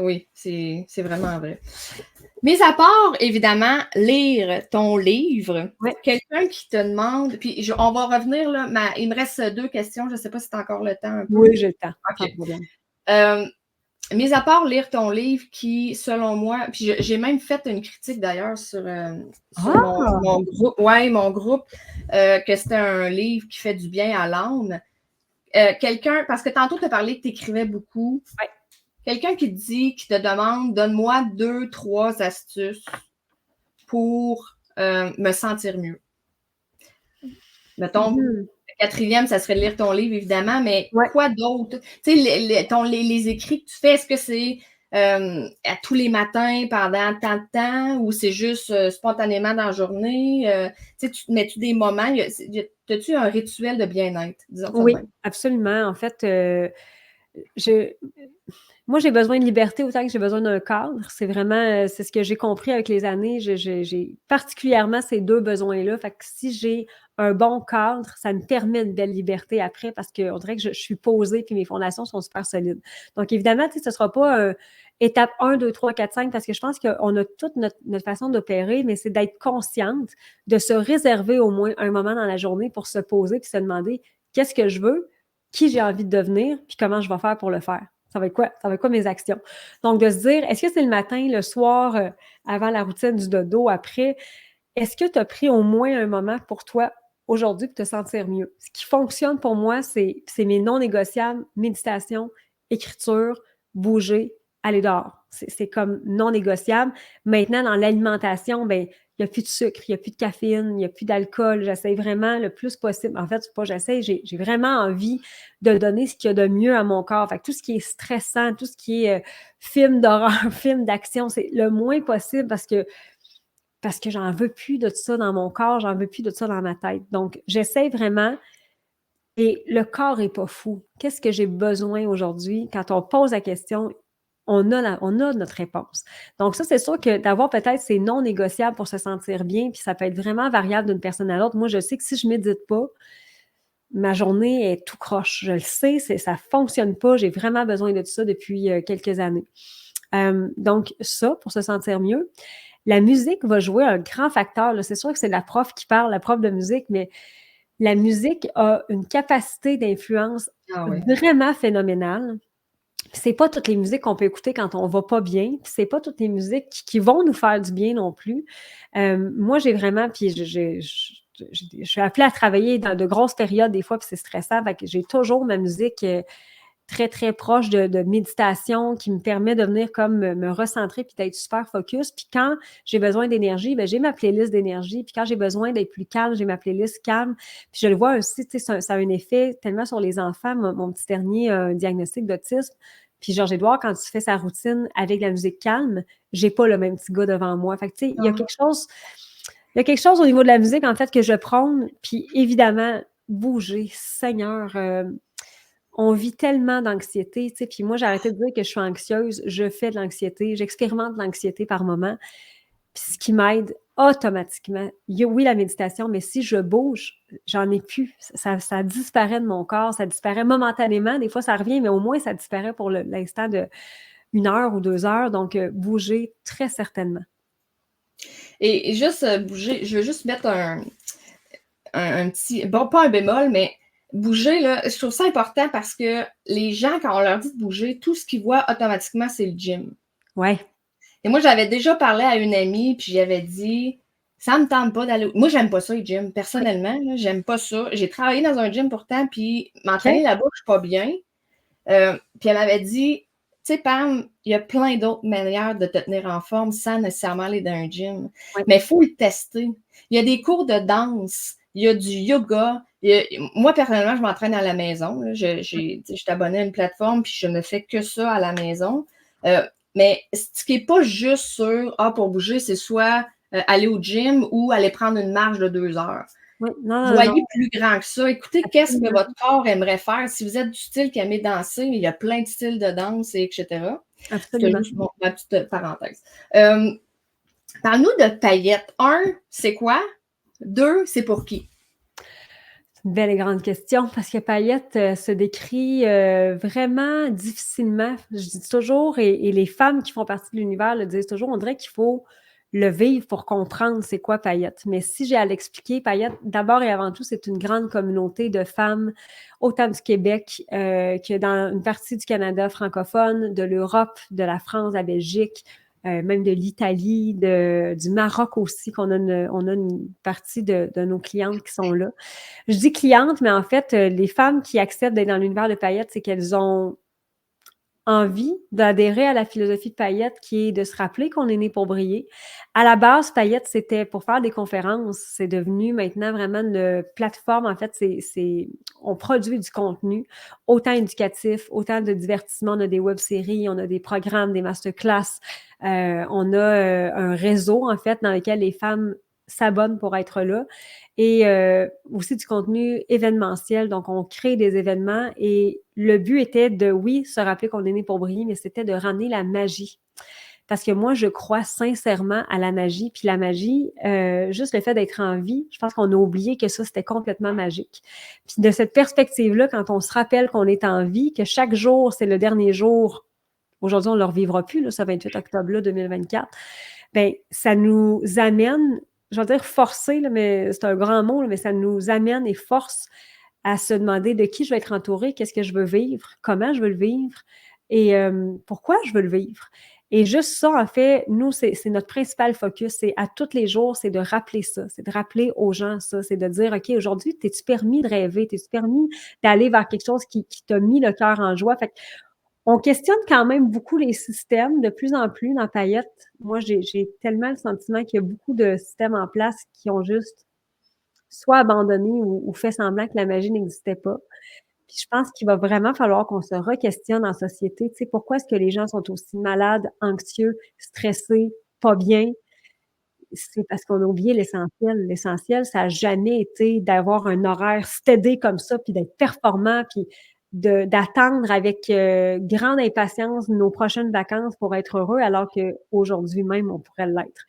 Oui, c'est vraiment vrai. Mis à part, évidemment, lire ton livre, quelqu'un qui te demande, puis on va revenir là, il me reste 2 questions, je ne sais pas si tu as encore le temps un peu. Oui, j'ai le temps. Okay. Mis à part lire ton livre qui, selon moi, puis j'ai même fait une critique d'ailleurs sur mon groupe, que c'était un livre qui fait du bien à l'âme. Quelqu'un, parce que tantôt tu as parlé que tu écrivais beaucoup. Ouais. Quelqu'un qui te demande, donne-moi 2, 3 astuces pour me sentir mieux. Mettons, le 4e, ça serait de lire ton livre, évidemment, mais quoi d'autre? Tu sais, les écrits que tu fais, est-ce que c'est à tous les matins pendant tant de temps ou c'est juste spontanément dans la journée? Mets-tu des moments? As-tu un rituel de bien-être? Disons ça même. Absolument. En fait, moi, j'ai besoin de liberté autant que j'ai besoin d'un cadre. C'est vraiment, c'est ce que j'ai compris avec les années. J'ai particulièrement ces 2 besoins-là. Fait que si j'ai un bon cadre, ça me permet une belle liberté après parce qu'on dirait que je suis posée puis mes fondations sont super solides. Donc, évidemment, ce ne sera pas étape 1, 2, 3, 4, 5 parce que je pense qu'on a toute notre façon d'opérer, mais c'est d'être consciente, de se réserver au moins un moment dans la journée pour se poser puis se demander qu'est-ce que je veux, qui j'ai envie de devenir puis comment je vais faire pour le faire. Ça va être quoi? Ça va être quoi mes actions? Donc, de se dire, est-ce que c'est le matin, le soir, avant la routine du dodo, après? Est-ce que tu as pris au moins un moment pour toi aujourd'hui pour te sentir mieux? Ce qui fonctionne pour moi, c'est mes non négociables, méditation, écriture, bouger, aller dehors. C'est comme non négociable. Maintenant, dans l'alimentation, il il n'y a plus de sucre, il n'y a plus de caféine, il n'y a plus d'alcool. J'essaie vraiment le plus possible. En fait, c'est pas j'essaie, j'ai vraiment envie de donner ce qu'il y a de mieux à mon corps. Fait que tout ce qui est stressant, tout ce qui est film d'horreur, film d'action, c'est le moins possible parce que j'en veux plus de ça dans mon corps, j'en veux plus de ça dans ma tête. Donc, j'essaie vraiment. Et le corps n'est pas fou. Qu'est-ce que j'ai besoin aujourd'hui? Quand on pose la question, on a notre réponse. Donc ça, c'est sûr que d'avoir peut-être ces non négociables pour se sentir bien, puis ça peut être vraiment variable d'une personne à l'autre. Moi, je sais que si je ne médite pas, ma journée est tout croche. Je le sais, ça ne fonctionne pas. J'ai vraiment besoin de ça depuis quelques années. Donc ça, pour se sentir mieux. La musique va jouer un grand facteur. Là. C'est sûr que c'est la prof qui parle, la prof de musique, mais la musique a une capacité d'influence vraiment phénoménale. C'est pas toutes les musiques qu'on peut écouter quand on va pas bien, c'est pas toutes les musiques qui vont nous faire du bien non plus. Moi, j'ai vraiment, puis je suis appelée à travailler dans de grosses périodes des fois, puis c'est stressant, fait que j'ai toujours ma musique très, très proche de méditation qui me permet de venir comme me recentrer puis d'être super focus. Puis quand j'ai besoin d'énergie, ben j'ai ma playlist d'énergie. Puis quand j'ai besoin d'être plus calme, j'ai ma playlist calme. Puis je le vois aussi, tu sais, ça a un effet tellement sur les enfants. Mon petit dernier a un diagnostic d'autisme. Puis Georges-Édouard, quand tu fais sa routine avec la musique calme, j'ai pas le même petit gars devant moi. Fait que tu sais, il y a quelque chose au niveau de la musique, en fait, que je prône. Puis évidemment, bouger, Seigneur, on vit tellement d'anxiété, tu sais, puis moi, j'ai arrêté de dire que je suis anxieuse, je fais de l'anxiété, j'expérimente de l'anxiété par moment, puis ce qui m'aide automatiquement, oui, la méditation, mais si je bouge, j'en ai plus, ça disparaît de mon corps, ça disparaît momentanément, des fois ça revient, mais au moins ça disparaît pour l'instant de 1 heure ou 2 heures, donc bouger très certainement. Et juste bouger, je veux juste mettre un petit, bon, pas un bémol, mais bouger, là, je trouve ça important parce que les gens, quand on leur dit de bouger, tout ce qu'ils voient automatiquement, c'est le gym. Ouais. Et moi, j'avais déjà parlé à une amie, puis j'avais dit, ça me tente pas d'aller. Moi, j'aime pas ça, les gyms. Personnellement, là, j'aime pas ça. J'ai travaillé dans un gym pourtant, puis m'entraîner là-bas, je suis pas bien. Puis elle m'avait dit, tu sais, Pam, il y a plein d'autres manières de te tenir en forme sans nécessairement aller dans un gym. Ouais. Mais il faut le tester. Il y a des cours de danse, il y a du yoga. Moi, personnellement, je m'entraîne à la maison. Je suis abonnée à une plateforme, puis je ne fais que ça à la maison. Mais ce qui n'est pas juste sur pour bouger, c'est soit aller au gym ou aller prendre une marche de 2 heures. Oui, non. Voyez plus grand que ça. Écoutez, qu'est-ce que votre corps aimerait faire. Si vous êtes du style qui aimait danser, il y a plein de styles de danse, etc. Absolument. C'est juste ma petite parenthèse. Parle-nous de paillettes. 1, c'est quoi? 2, c'est pour qui? C'est une belle et grande question parce que paillette se décrit vraiment difficilement. Je dis toujours, et les femmes qui font partie de l'univers le disent toujours, on dirait qu'il faut le vivre pour comprendre c'est quoi paillette. Mais si j'ai à l'expliquer, paillette, d'abord et avant tout, c'est une grande communauté de femmes, autant du Québec que dans une partie du Canada francophone, de l'Europe, de la France, de la Belgique, même de l'Italie, du Maroc aussi, on a une partie de nos clientes qui sont là. Je dis clientes, mais en fait, les femmes qui acceptent d'être dans l'univers de paillettes, c'est qu'elles ont envie d'adhérer à la philosophie de paillettes qui est de se rappeler qu'on est né pour briller. À la base, paillettes, c'était pour faire des conférences. C'est devenu maintenant vraiment une plateforme. En fait, on produit du contenu, autant éducatif, autant de divertissement. On a des web-séries, on a des programmes, des masterclass. On a un réseau, en fait, dans lequel les femmes s'abonnent pour être là. Et aussi du contenu événementiel. Donc, on crée des événements et le but était de, oui, se rappeler qu'on est né pour briller, mais c'était de ramener la magie. Parce que moi, je crois sincèrement à la magie. Puis la magie, juste le fait d'être en vie, je pense qu'on a oublié que ça, c'était complètement magique. Puis de cette perspective-là, quand on se rappelle qu'on est en vie, que chaque jour, c'est le dernier jour, aujourd'hui, on ne le revivra plus, là, ce 28 octobre-là, 2024, bien, ça nous amène, je vais dire forcer, là, mais c'est un grand mot, là, mais ça nous amène et force à se demander de qui je vais être entourée, qu'est-ce que je veux vivre, comment je veux le vivre et pourquoi je veux le vivre. Et juste ça, en fait, nous, c'est notre principal focus. C'est à tous les jours, c'est de rappeler ça. C'est de rappeler aux gens ça. C'est de dire, OK, aujourd'hui, t'es-tu permis de rêver? T'es-tu permis d'aller vers quelque chose qui t'a mis le cœur en joie? Fait On questionne quand même beaucoup les systèmes de plus en plus dans Paillettes. Moi, j'ai tellement le sentiment qu'il y a beaucoup de systèmes en place qui ont juste soit abandonné ou fait semblant que la magie n'existait pas. Puis je pense qu'il va vraiment falloir qu'on se re-questionne en société. Tu sais, pourquoi est-ce que les gens sont aussi malades, anxieux, stressés, pas bien? C'est parce qu'on a oublié l'essentiel. L'essentiel, ça n'a jamais été d'avoir un horaire stédé comme ça, puis d'être performant, puis d'attendre avec grande impatience nos prochaines vacances pour être heureux, alors qu'aujourd'hui même, on pourrait l'être.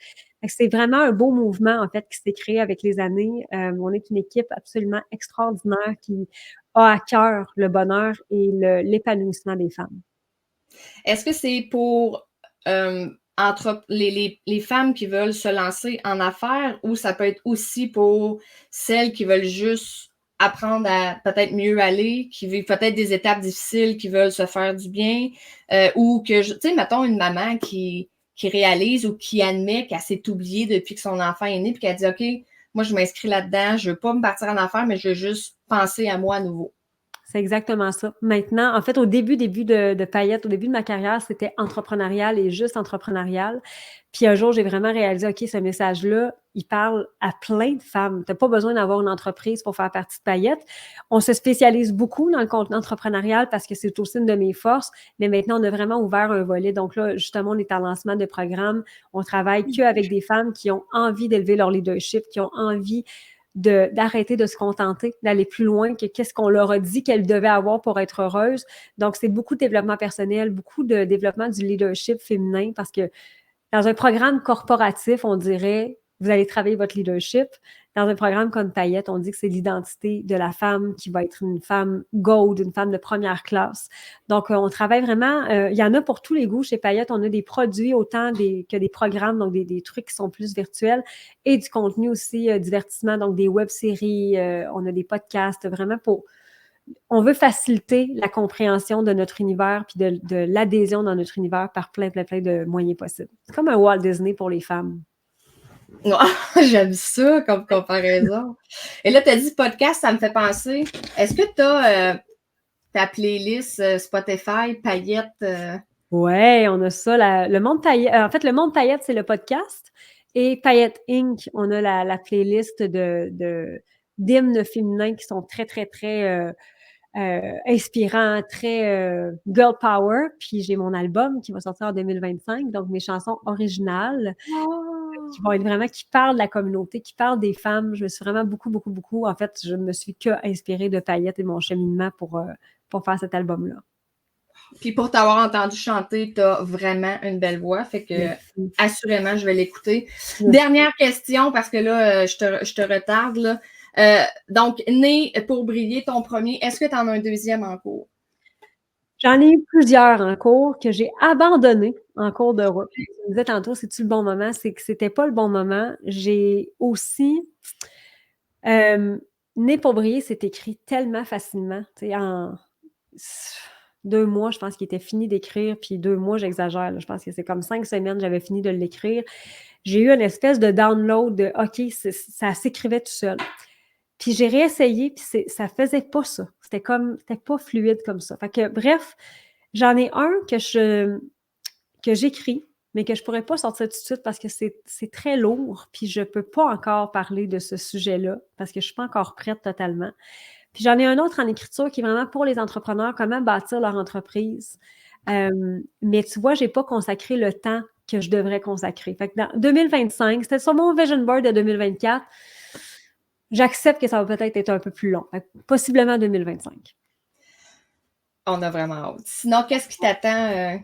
C'est vraiment un beau mouvement, en fait, qui s'est créé avec les années. On est une équipe absolument extraordinaire qui a à cœur le bonheur et l'épanouissement des femmes. Est-ce que c'est pour entre les femmes qui veulent se lancer en affaires ou ça peut être aussi pour celles qui veulent juste apprendre à peut-être mieux aller, qui vivent peut-être des étapes difficiles, qui veulent se faire du bien, ou que, tu sais, mettons une maman qui réalise ou qui admet qu'elle s'est oubliée depuis que son enfant est né, puis qu'elle dit, OK, moi, je m'inscris là-dedans, je veux pas me partir en affaires, mais je veux juste penser à moi à nouveau. C'est exactement ça. Maintenant, en fait, au début de Paillettes, au début de ma carrière, c'était entrepreneurial et juste entrepreneurial. Puis un jour, j'ai vraiment réalisé, OK, ce message-là, il parle à plein de femmes. Tu n'as pas besoin d'avoir une entreprise pour faire partie de Paillettes. On se spécialise beaucoup dans le contenu entrepreneurial parce que c'est aussi une de mes forces, mais maintenant, on a vraiment ouvert un volet. Donc là, justement, on est en lancement de programme. On travaille qu'avec des femmes qui ont envie d'élever leur leadership, qui ont envie d'arrêter de se contenter, d'aller plus loin que qu'est-ce qu'on leur a dit qu'elles devaient avoir pour être heureuses. Donc, c'est beaucoup de développement personnel, beaucoup de développement du leadership féminin parce que dans un programme corporatif, on dirait, vous allez travailler votre leadership. Dans un programme comme Paillettes, on dit que c'est l'identité de la femme qui va être une femme gold, une femme de première classe. Donc, on travaille vraiment, il y en a pour tous les goûts chez Paillettes. On a des produits autant que des programmes, donc des trucs qui sont plus virtuels et du contenu aussi divertissement, donc des web-séries, on a des podcasts, vraiment on veut faciliter la compréhension de notre univers puis de l'adhésion dans notre univers par plein de moyens possibles. C'est comme un Walt Disney pour les femmes. J'aime ça comme comparaison. Et là, tu as dit podcast, ça me fait penser. Est-ce que tu as ta playlist Spotify, Paillettes? Ouais, on a ça. Le monde Paillettes, en fait, le monde Paillettes, c'est le podcast. Et Paillettes Inc., on a la playlist d'hymnes féminins qui sont très, très, très inspirants, très girl power. Puis j'ai mon album qui va sortir en 2025, donc mes chansons originales qui vont être vraiment, qui parlent de la communauté, qui parlent des femmes. Je me suis vraiment beaucoup, en fait, je me suis que inspirée de Paillettes et mon cheminement pour faire cet album-là. Puis pour t'avoir entendu chanter, tu as vraiment une belle voix, fait que assurément, je vais l'écouter. Dernière question, parce que là, je te retarde. Là. Donc, Né pour briller, ton premier, est-ce que tu en as un deuxième en cours? J'en ai eu plusieurs en cours que j'ai abandonnés en cours de route. Je me disais tantôt, c'est-tu le bon moment? C'est que c'était pas le bon moment. J'ai aussi... Né pour briller, c'est écrit tellement facilement. Tu sais, en 2 mois, je pense qu'il était fini d'écrire, puis 2 mois, j'exagère. Là. Je pense que c'est comme 5 semaines, j'avais fini de l'écrire. J'ai eu une espèce de download de « OK, ça s'écrivait tout seul ». Puis j'ai réessayé, puis ça faisait pas ça. C'était pas fluide comme ça. Fait que, bref, j'en ai un que j'écris, mais que je pourrais pas sortir tout de suite parce que c'est très lourd, puis je peux pas encore parler de ce sujet-là parce que je suis pas encore prête totalement. Puis j'en ai un autre en écriture qui est vraiment pour les entrepreneurs, comment bâtir leur entreprise. Mais tu vois, j'ai pas consacré le temps que je devrais consacrer. Fait que dans 2025, c'était sur mon vision board de 2024. J'accepte que ça va peut-être être un peu plus long. Possiblement 2025. On a vraiment hâte. Sinon, qu'est-ce qui t'attend?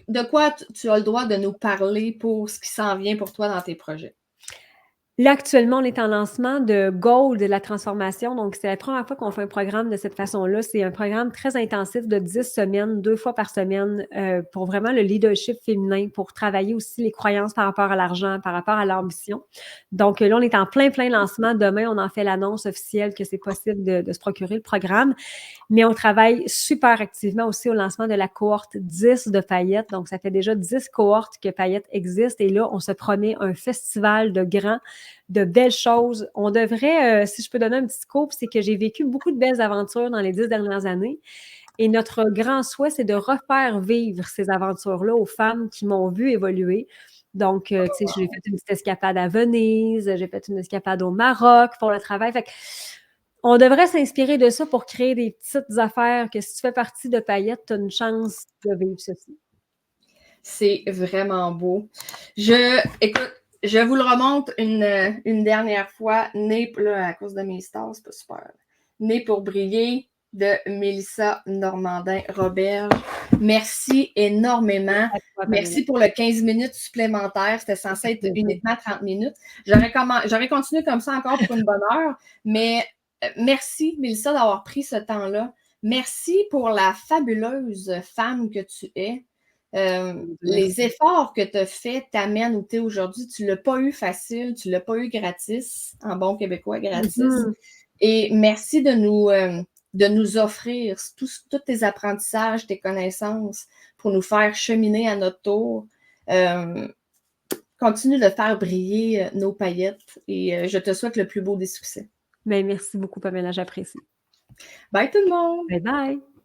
De quoi tu as le droit de nous parler pour ce qui s'en vient pour toi dans tes projets? Là, actuellement, on est en lancement de Gold, de la transformation. Donc, c'est la première fois qu'on fait un programme de cette façon-là. C'est un programme très intensif de 10 semaines, 2 fois par semaine, pour vraiment le leadership féminin, pour travailler aussi les croyances par rapport à l'argent, par rapport à l'ambition. Donc, là, on est en plein lancement. Demain, on en fait l'annonce officielle que c'est possible de se procurer le programme. Mais on travaille super activement aussi au lancement de la cohorte 10 de Paillettes. Donc, ça fait déjà 10 cohortes que Paillettes existe. Et là, on se promet un festival de grands, de belles choses. On devrait, si je peux donner un petit scoop, c'est que j'ai vécu beaucoup de belles aventures dans les 10 dernières années. Et notre grand souhait, c'est de refaire vivre ces aventures-là aux femmes qui m'ont vu évoluer. Donc, tu sais, j'ai fait une petite escapade à Venise, j'ai fait une escapade au Maroc pour le travail. Fait que on devrait s'inspirer de ça pour créer des petites affaires que si tu fais partie de Paillettes, tu as une chance de vivre ceci. C'est vraiment beau. Écoute, je vous le remonte une dernière fois. Né, là, à cause de mes stars, c'est pas super. Né pour briller de Mélissa Normandin-Roberge. Merci énormément. Merci pour le 15 minutes supplémentaire. C'était censé être uniquement 30 minutes. J'aurais continué comme ça encore pour une bonne heure, mais merci, Mélissa, d'avoir pris ce temps-là. Merci pour la fabuleuse femme que tu es. Les efforts que tu as faits t'amènent où tu es aujourd'hui. Tu ne l'as pas eu facile, tu ne l'as pas eu gratis, en bon québécois, gratis. Et merci de nous offrir tous tes apprentissages, tes connaissances pour nous faire cheminer à notre tour. Continue de faire briller nos paillettes et je te souhaite le plus beau des succès. Ben, merci beaucoup, Pamela, j'apprécie. Bye tout le monde! Bye bye!